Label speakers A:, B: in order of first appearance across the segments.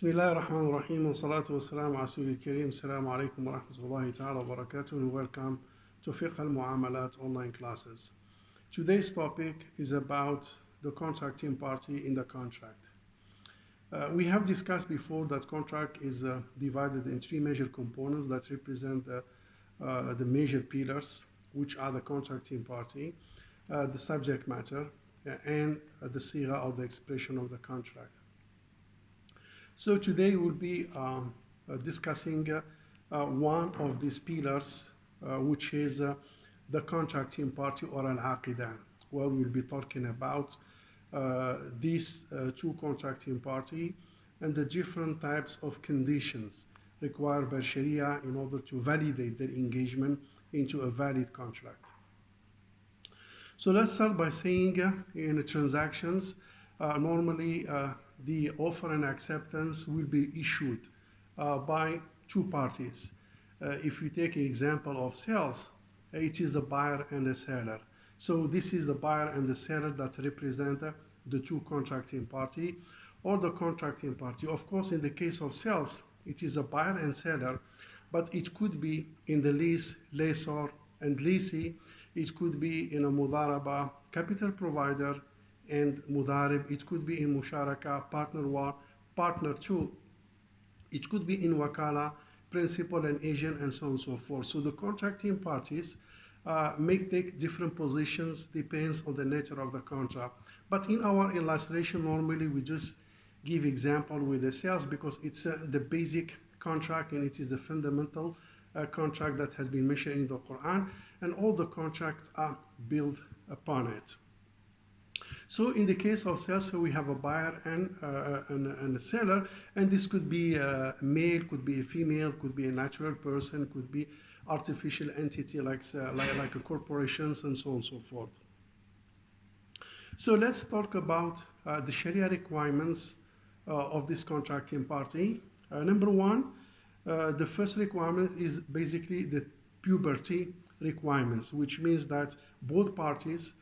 A: بسم الله الرحمن الرحيم والصلاة والسلام على رسول الكريم. السلام عليكم ورحمة الله تعالى وبركاته, and welcome to Fiqh al-Muamalat online classes. Today's topic is about the contracting party in the contract. We have discussed before that contract is divided in three major components that represent the major pillars, which are the contracting party, the subject matter, and the sigha or the expression of the contract. So today we'll be discussing one of these pillars, which is the contracting party or al-aqidah, where we'll be talking about these two contracting party and the different types of conditions required by Sharia in order to validate their engagement into a valid contract. So let's start by saying in transactions, normally the offer and acceptance will be issued by two parties. If we take an example of sales, it is the buyer and the seller. So this is the buyer and the seller that represent the two contracting party or the contracting party. Of course, in the case of sales, it is the buyer and seller, but it could be in the lease, lessor and leasee. It could be in a mudaraba, capital provider, and mudarib. It could be in musharaka, partner one, partner two. It could be in wakala, principal and agent, and so on and so forth. So the contracting parties may take different positions, depends on the nature of the contract. But in our illustration, normally we just give example with the sales because it's the basic contract and it is the fundamental contract that has been mentioned in the Quran, and all the contracts are built upon it. So in the case of sales, so we have a buyer and a seller, and this could be a male, could be a female, could be a natural person, could be artificial entity like a corporations, and so on and so forth. So let's talk about the Sharia requirements of this contracting party. Number one, the first requirement is basically the puberty requirements, which means that both parties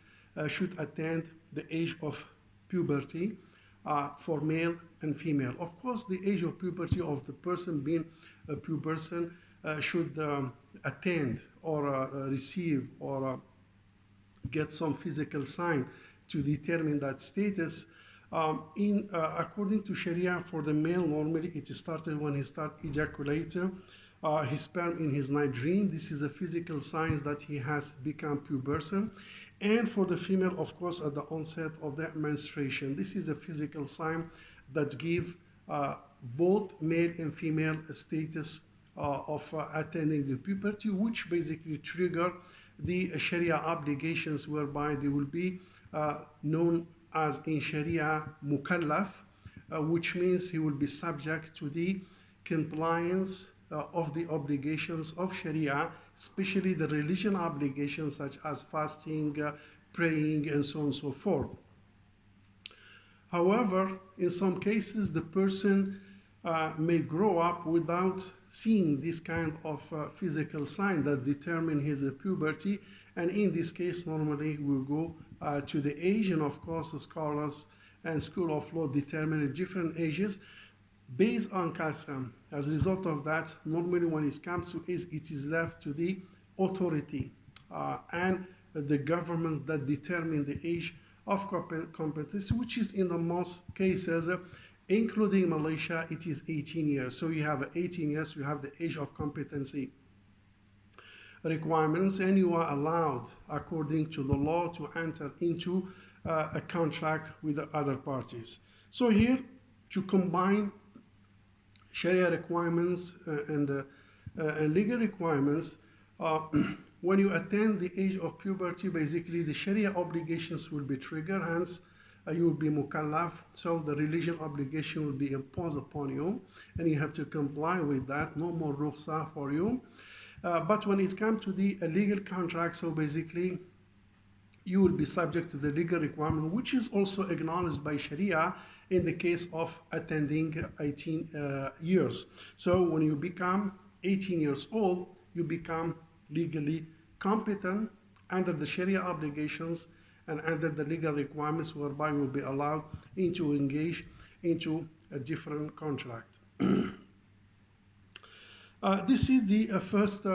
A: should attain the age of puberty for male and female. Of course, the age of puberty of the person being a pubescent should attend or receive or get some physical sign to determine that status. According to Sharia, for the male, normally it started when he starts ejaculating his sperm in his night dream. This is a physical sign that he has become pubescent. And for the female, of course, at the onset of the menstruation. This is a physical sign that gives both male and female a status of attending the puberty, which basically trigger the Sharia obligations whereby they will be known as in Sharia mukallaf, which means he will be subject to the compliance of the obligations of Sharia, especially the religion obligations such as fasting, praying, and so on and so forth. However, in some cases, the person may grow up without seeing this kind of physical sign that determine his puberty, and in this case, normally we'll go to the age, and of course, the scholars and school of law determine different ages based on custom. As a result of that, normally when it comes to age, it is left to the authority and the government that determine the age of competency, which is in the most cases, including Malaysia, it is 18 years. So you have 18 years, you have the age of competency requirements, and you are allowed, according to the law, to enter into a contract with the other parties. So here, to combine Sharia requirements and legal requirements, when you attain the age of puberty, basically the Sharia obligations will be triggered, hence you will be mukallaf, so the religion obligation will be imposed upon you, and you have to comply with that, no more rukhsah for you. But when it comes to the legal contract, so basically you will be subject to the legal requirement, which is also acknowledged by Sharia in the case of attending 18 years. So when you become 18 years old, you become legally competent under the Sharia obligations and under the legal requirements whereby you will be allowed to engage into a different contract. This is the first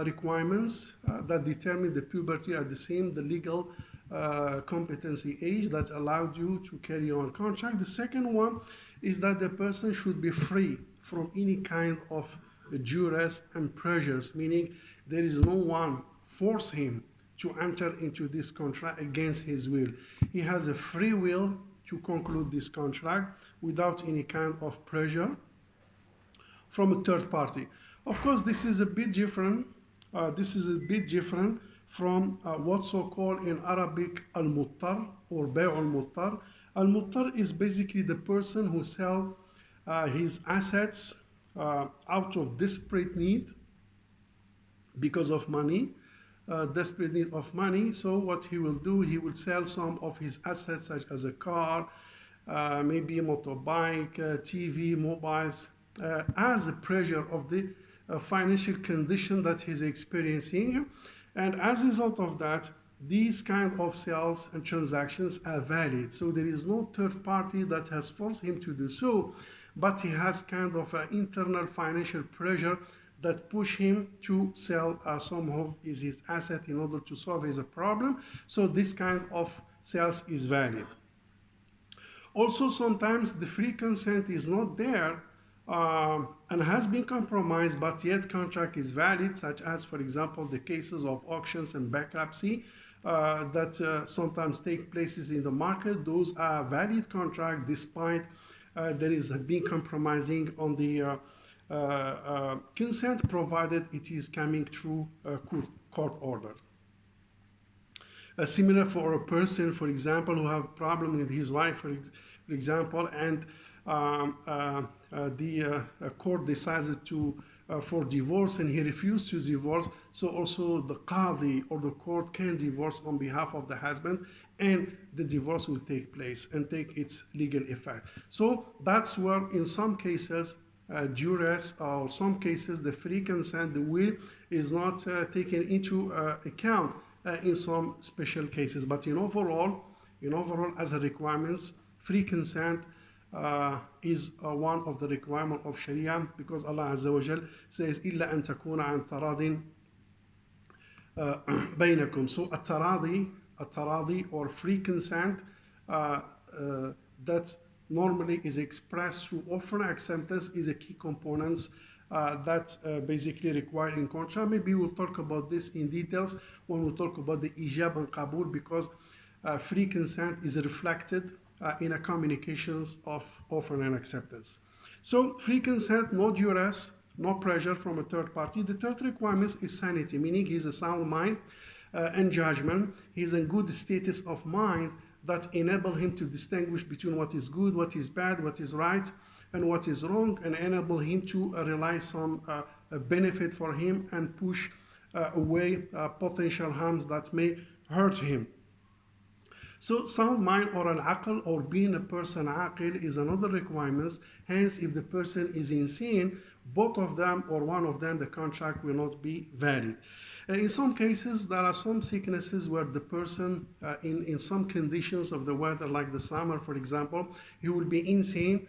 A: requirements that determine the puberty at the same, the legal competency age that allowed you to carry on contract. The second one is that the person should be free from any kind of duress and pressures, meaning there is no one force him to enter into this contract against his will. He has a free will to conclude this contract without any kind of pressure from a third party. Of course, this is a bit different. From what's so-called in Arabic al-muttar or bay' al-muttar. Al-muttar is basically the person who sells his assets out of desperate need because of money, desperate need of money. So what he will do, he will sell some of his assets such as a car, maybe a motorbike, TV, mobiles, as a pressure of the financial condition that he's experiencing. And as a result of that, these kind of sales and transactions are valid. So there is no third party that has forced him to do so, but he has kind of an internal financial pressure that push him to sell some of his asset in order to solve his problem. So this kind of sales is valid. Also, sometimes the free consent is not there and has been compromised, but yet contract is valid, such as, for example, the cases of auctions and bankruptcy that sometimes take places in the market. Those are valid contracts despite there is being compromising on the consent, provided it is coming through a court order. Similar for a person, for example, who have problem with his wife, for example, and the court decided for divorce and he refused to divorce, so also the qadi or the court can divorce on behalf of the husband, and the divorce will take place and take its legal effect. So that's where in some cases duress, or some cases the free consent, the will, is not taken into account in some special cases. But in overall as a requirements, free consent is one of the requirements of Sharia, because Allah Azza wa Jal says إِلَّا أَن تَكُونَ عَنْ تَرَاضٍ بَيْنَكُمْ. So a taradi or free consent that normally is expressed through offer and acceptance is a key component that basically required in contract. Maybe we'll talk about this in details when we talk about the ijab and qabul, because free consent is reflected in a communications of offer and acceptance. So free consent, no duress, no pressure from a third party. The third requirement is sanity, meaning he's a sound mind and judgment. He's in good status of mind that enable him to distinguish between what is good, what is bad, what is right, and what is wrong, and enable him to realize some benefit for him and push away potential harms that may hurt him. So sound mind or al-aql, or being a person aqil, is another requirement. Hence, if the person is insane, both of them or one of them, the contract will not be valid. In some cases, there are some sicknesses where the person, in some conditions of the weather, like the summer, for example, he will be insane.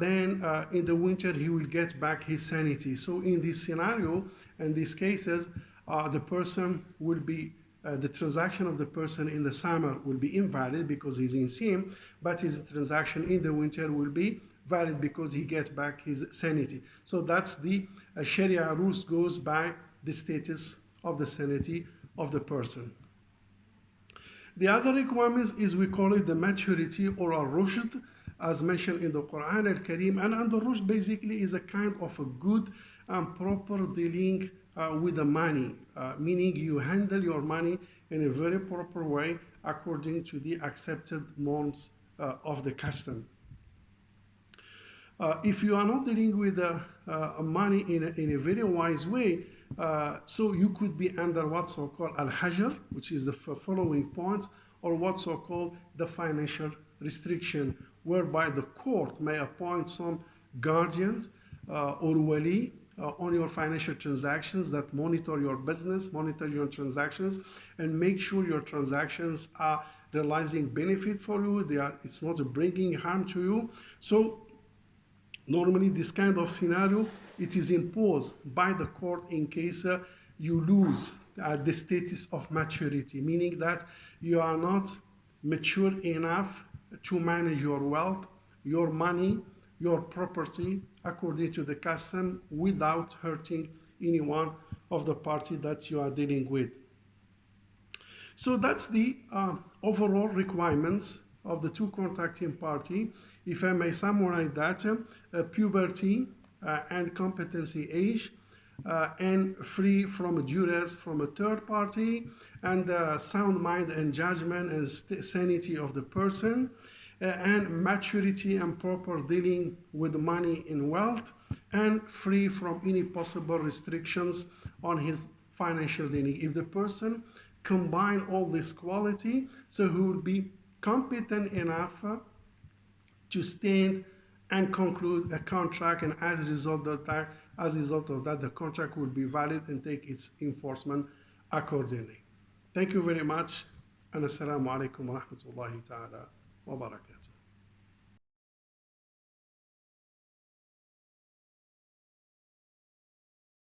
A: Then in the winter, he will get back his sanity. So in this scenario, in these cases, the person will be the transaction of the person in the summer will be invalid because he's insane, but his transaction in the winter will be valid because he gets back his sanity. So that's the Sharia rules goes by the status of the sanity of the person. The other requirements is, we call it the maturity or al-rushd, as mentioned in the Quran al-Kareem. And the rushd basically is a kind of a good and proper dealing with the money, meaning you handle your money in a very proper way according to the accepted norms of the custom. If you are not dealing with money in a very wise way, so you could be under what's so-called al-hajar, which is the following points, or what's so-called the financial restriction, whereby the court may appoint some guardians or wali on your financial transactions that monitor your business, monitor your transactions, and make sure your transactions are realizing benefit for you. It's not bringing harm to you. So Normally, this kind of scenario, it is imposed by the court in case you lose the status of maturity, meaning that you are not mature enough to manage your wealth, your money, your property according to the custom without hurting any one of the party that you are dealing with. So that's the overall requirements of the two contracting party. If I may summarize that, puberty and competency age, and free from duress from a third party, and sound mind and judgment and sanity of the person, and maturity and proper dealing with money and wealth, and free from any possible restrictions on his financial dealing. If the person combine all this quality, so he will be competent enough to stand and conclude a contract, and as a result of that, the contract will be valid and take its enforcement accordingly. Thank you very much, and assalamu alaikum wa rahmatullahi ta'ala wa barakatuh.